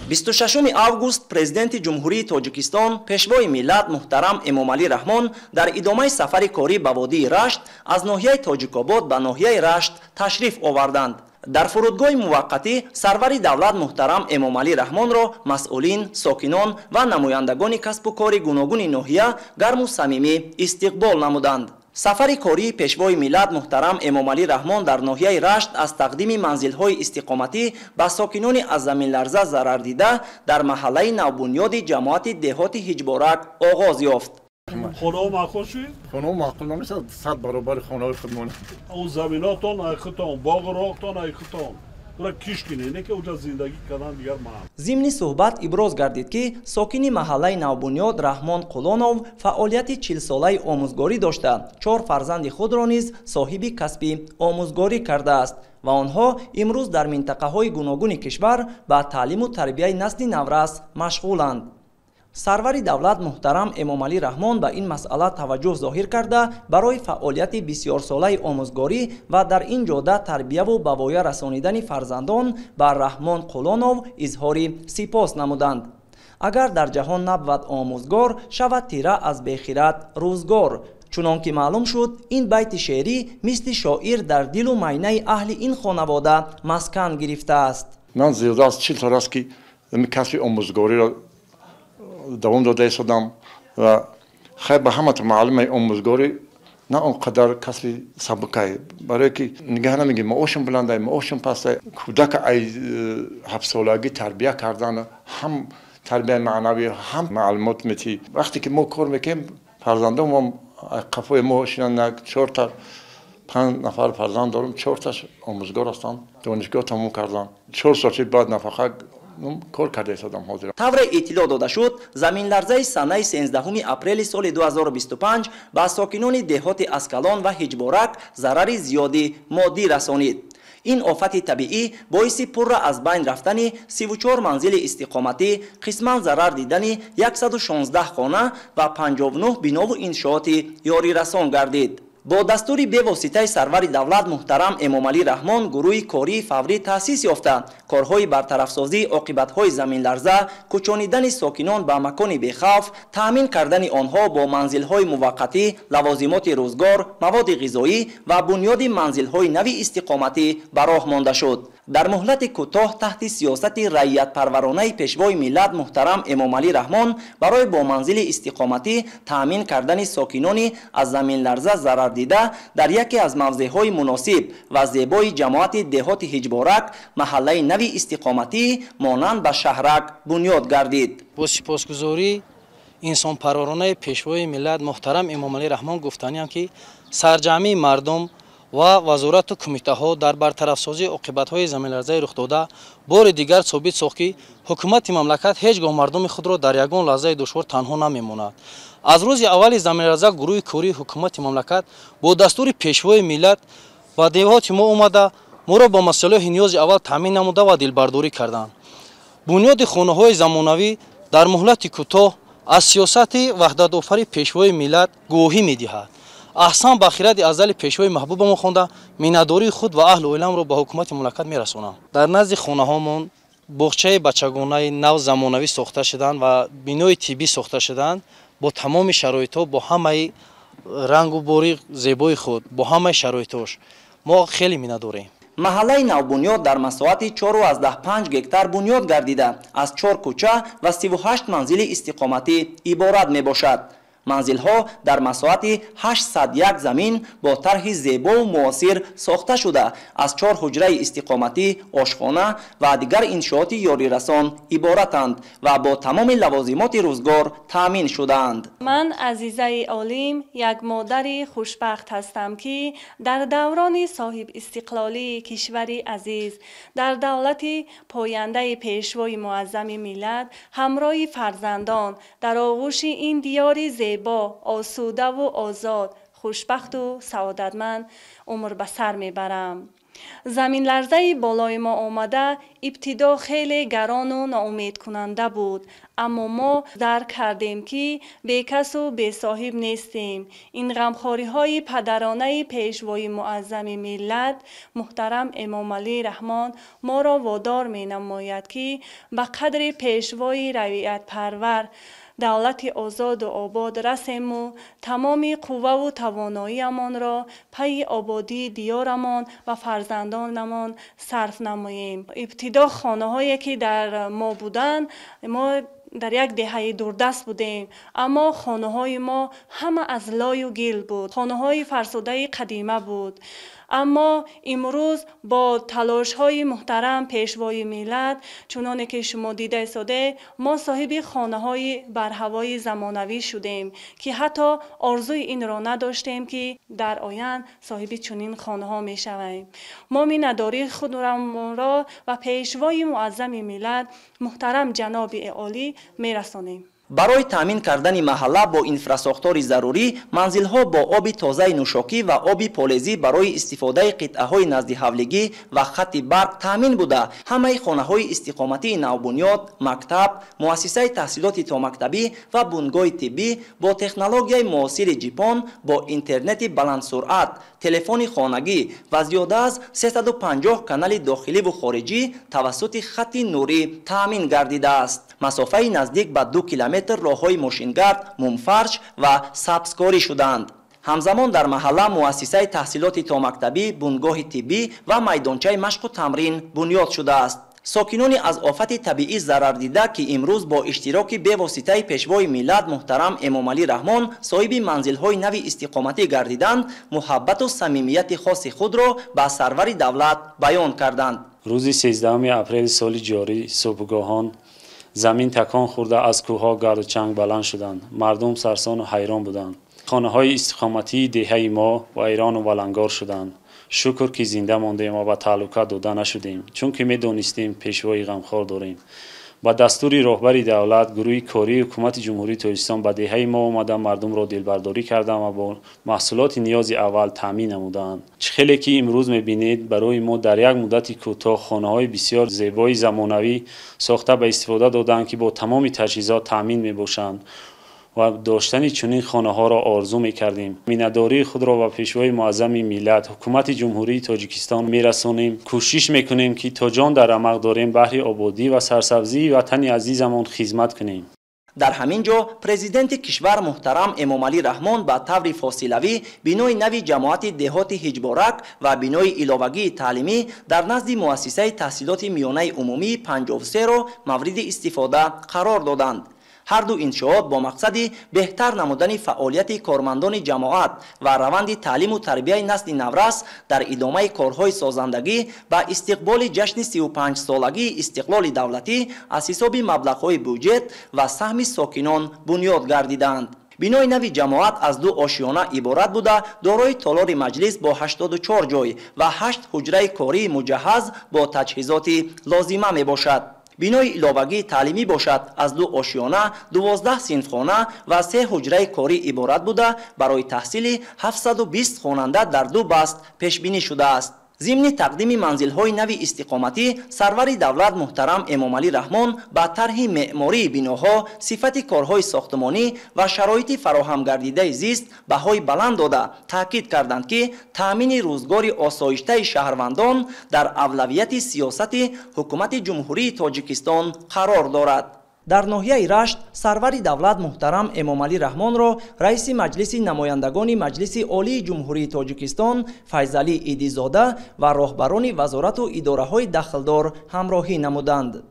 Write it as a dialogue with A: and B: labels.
A: 26 август президенти ҷумҳурии Тоҷикистон пешвои миллат муҳтарам Эмомалӣ Раҳмон дар идомаи сафари корӣ ба водии Рашт аз ноҳияи Тоҷикобод ба ноҳияи Рашт ташриф оварданд. дар фурудгоҳи муваққатӣ сарвари давлат муҳтарам Эмомалӣ Раҳмонро масъулин, сокинон ва намояндагони касбу кори гуногуни ноҳия гарму самимӣ истиқбол намуданд. сафари кории пешвои миллат муҳтарам Эмомалӣ Раҳмон дар ноҳияи Рашт аз тақдими манзилҳои истиқоматӣ ба сокинони аз заминларза зарардида дар маҳаллаи навбунёди ҷамоати деҳоти Ҳиҷборак оғоз ёфт.
B: خونه معقول شوید؟
C: خونه معقول نمیشه 100 برابر خونه خودمون.
B: اون زمیناتون ایختون، باغ راختون ایختون. برای کیش کنه نه که اونجا زندگی کردن دیگر مهم.
A: ضمن صحبت ابراز گردید که ساکنی محله نوبنیاد رحمان قلونов فعالیت 40 ساله آموزگاری داشته 4 فرزند خود را نیز صاحب کسب آموزگاری کرده است و آنها امروز در منطقه های گوناگون کشور با تعلیم و تربیت نسل نورس مشغولند. سروری دولت محترم امامعلی رحمان به این مسئله توجه ظاهر کرده برای فعالیت بسیار ساله آموزگاری و در این جاده تربیت و به وای رسانیدن فرزندان بر رحمان قلونov اظهار سپاس نمودند. اگر در جهان نبود آموزگار شود تیره از بخیرت روزگار. چنانکه معلوم شد این بیت شعری مثل شاعر در دل و معینه اهل این خانواده مسکن گرفته است.
C: من زیاده از 40 سال است که کسب آموزگاری را دوام داده ایستادم و خیلی به همه معلم آموزگاری نه اونقدر کسب سبکه برای که نگاه نمیگی معاشم بلنده معاشم پسته کودک ای 7 سالگی تربیت کردن هم تربیت معنوی هم معلومات میتی وقتی که ما کار میکنیم فرزندان ما قفای ما شدن 4 تا 5 نفر فرزند دارم 4 تاش آموزگار هستن دانشگاه تموم کردن 4 سال بعد نفقه کار کرده ایستادم حاضر.
A: طور اطلاع داده شد زمین لرزه سنه 13 اپریل سال 2025 با ساکنان دهات اسکلان و هیجبارک ضرر زیادی مادی رسانید. این آفت طبیعی باعث پر از بین رفتن 34 منزل استقامتی، قسما ضرر دیدن 116 خانه و 59 بنا و انشاءات یاری رسان گردید. با دستور به واسطه سرور دولت محترم امامعلی رحمان گروه کاری فوری تأسیس یافته کارهای برطرفسازی عاقبت‌های زمین لرزه، کوچانیدن ساکنان به مکان بی‌خوف، تأمین کردن آنها با منزل‌های موقتی، لوازمات روزگار، مواد غذایی و بنیاد منزل‌های نوی استقامتی به راه مانده شد. در مهلت کوتاه تحت سیاست رعیت پرورانه پیشوای ملت محترم امامعلی رحمان برای با منزل استقامتی تأمین کردن ساکنان از زمین لرزه ضرر دیده در یکی از موضع‌های مناسب و زیبای جماعت دهات هیجبارک محله نوی استقامتی مانند به شهرک بنیاد گردید.
D: با سپاسگزاری انسان پرورانه پیشوای ملت محترم امامعلی رحمان گفتنیم که سرجمی مردم و وزارت و کمیته ها در برطرفسازی عاقبت های زمین لرزه رخ داده بار دیگر ثابت ساخت که حکومت مملکت هیچگاه مردم خود را در یگان لحظه دشوار تنها نمیماند. از روز اول زمین لرزه گروه کاری حکومت مملکت با دستور پیشوای ملت و دیهات ما اومده ما را با مسائل نیاز اول تامین نموده و دلبرداری کردند. بنیاد خانه های زمانوی در مهلت کوتاه از سیاست وحدت آفرین پیشوای ملت گواهی می‌دهد. احسان به خیرات ازل پیشوای محبوب ما خونده میناداری خود و اهل و علم را به حکومت مملکت میرسونم. در نزد خانه هامون باغچه بچگانه نو زمانوی ساخته شدند و بینای طبی ساخته شدند با تمام شرایط ها با همه رنگ و بوری زیبای خود با همه شرایطش ما خیلی میناداریم.
A: محله نوبنیاد در مساحت 4.5 گکتار بنیاد گردیده از 4 کوچه و 38 منزل استقامتی عبارت می باشد. منزل ها در مساحت 801 زمین با طرح زیبا و معاصر ساخته شده از 4 حجره استقامتی، آشخانه و دیگر انشاءات یاری رسان عبارتند و با تمام لوازمات روزگار تامین شدند.
E: من عزیزه عالم یک مادر خوشبخت هستم که در دوران صاحب استقلالی کشوری عزیز در دولت پاینده پیشوای معظم ملت همراه فرزندان در آغوش این دیار زیبا آسوده و آزاد خوشبخت و سعادتمند عمر به سر میبرم. زمین لرزه بالای ما آمده ابتدا خیلی گران و ناامید کننده بود، اما ما درک کردیم که بیکس و بی صاحب نیستیم. این غمخواری های پدرانه پیشوای معظم ملت محترم امام علی رحمان ما را وادار می نماید که به قدر پیشوای رویت پرور دولت آزاد و آباد رسیم و تمام قوه و تواناییمان را پی آبادی دیارمان و فرزندانمان صرف نماییم. ابتدا خانه هایی که در ما بودن، ما در یک دهه دوردست بودیم، اما خانه های ما همه از لای و گل بود، خانه های فرسوده قدیمه بود. اما امروز با تلاش های محترم پیشوای ملت، چنانه که شما دیده ساده، ما صاحب خانه های برهوای زمانوی شدیم که حتی آرزوی این را نداشتیم که در آینده صاحب چنین خانه ها می شویم. ما مینداری خود را و پیشوای معظم ملت محترم جناب عالی می رسانیم.
A: برای تامین کردن محله با اینفراساختور ضروری، منزل‌ها با آب تازه نوشاکی و آب پالیزی برای استفاده قطعه‌های نزد حولگی و خط برق تامین بوده. همه خانه‌های استقامتی نوبنیاد، مکتب، مؤسسه تحصیلات تا مکتبی و بنگاه طبی با تکنولوژی معاصر ژاپن با اینترنت بلند سرعت، تلفن خانگی و زیاده از 350 کانال داخلی و خارجی توسط خط نوری تامین گردیده است. مسافه نزدیک به 2 کیلومتر راههای ماشینگرد، مومفرش و سبزکاری شدند. همزمان در محله مؤسسه تحصیلات تا مکتبی، بنگاه طبی و میدانچه مشق و تمرین بنیاد شده است. ساکنان از آفت طبیعی ضرر دیده که امروز با اشتراک به واسطه پیشوای ملت محترم امام علی رحمان صاحب منزل‌های نوی استقامتی گردیدند، محبت و صمیمیت خاص خود را به سرور دولت بیان کردند.
F: روز 13 اپریل سال جاری صبحگاهان زمین تکان خورده، از کوه‌ها گرد و چنگ بلند شدند. مردم سرسان و حیران بودند. خانه‌های استقامتی دهه ما و ایران و ولنگار شدند. شکر که زنده ماندیم و به تعلقات داده نشدیم، چون که می‌دانستیم پیشوای غمخوار داریم. با دستور رهبر دولت، گروه کاری حکومت جمهوری تاجیکستان به دهه ما آمده مردم را دلبرداری کردند و با محصولات نیاز اول تامین نمودند. خیلی که امروز می‌بینید برای ما در یک مدت کوتاه خانه‌های بسیار زیبای زمانوی ساخته به استفاده دادند که با تمام تجهیزات تامین می‌باشند و داشتن چنین خانه‌ها را آرزو می‌کردیم. مینداری خود را به پیشوای معظم ملت حکومت جمهوری تاجیکستان می‌رسانیم. کوشش می‌کنیم که تا جان در رمق داریم بهر آبادی و سرسبزی وطن عزیزمان خدمت کنیم.
A: در همین جا پرزیدنت کشور محترم امام علی رحمان به طور فاصلوی بینای نوی جماعت دهات هجبارک و بینای علاوگی تعلیمی در نزد مؤسسه تحصیلات میانه عمومی 53 را مورد استفاده قرار دادند. هر دو انشاءات با مقصد بهتر نمودن فعالیت کارمندان جماعت و روند تعلیم و تربیت نسل نورس در ادامه کارهای سازندگی به استقبال جشن 35 سالگی استقلال دولتی از حساب مبلغ‌های بودجه و سهم ساکنان بنیاد گردیدند. بینای نوی جماعت از 2 آشیانه عبارت بوده، دارای تالار مجلس با 84 جای و 8 حجره کاری مجهز با تجهیزات لازمه می باشد. بینای علاوگی تعلیمی باشد، از 2 آشیانه، 12 صنفخانه و 3 حجره کاری عبارت بوده، برای تحصیل 720 خواننده در 2 بست پیش بینی شده است. ضمن تقدیم منزل‌های نوی استقامتی، سرور دولت محترم امام علی رحمان با طرح معماری بناها، صفت کارهای ساختمانی و شرایط فراهم گردیده زیست بهای بلند داده تاکید کردند که تامین روزگار آسایشته شهروندان در اولویت سیاست حکومت جمهوری تاجیکستان قرار دارد. در ناحیه رشت، سرور دولت محترم امام علی رحمان را رئیس مجلس نمایندگان مجلس عالی جمهوری تاجیکستان فیضعلی ایدیزاده و راهبران وزارت و اداره‌های دخلدار همراهی نمودند.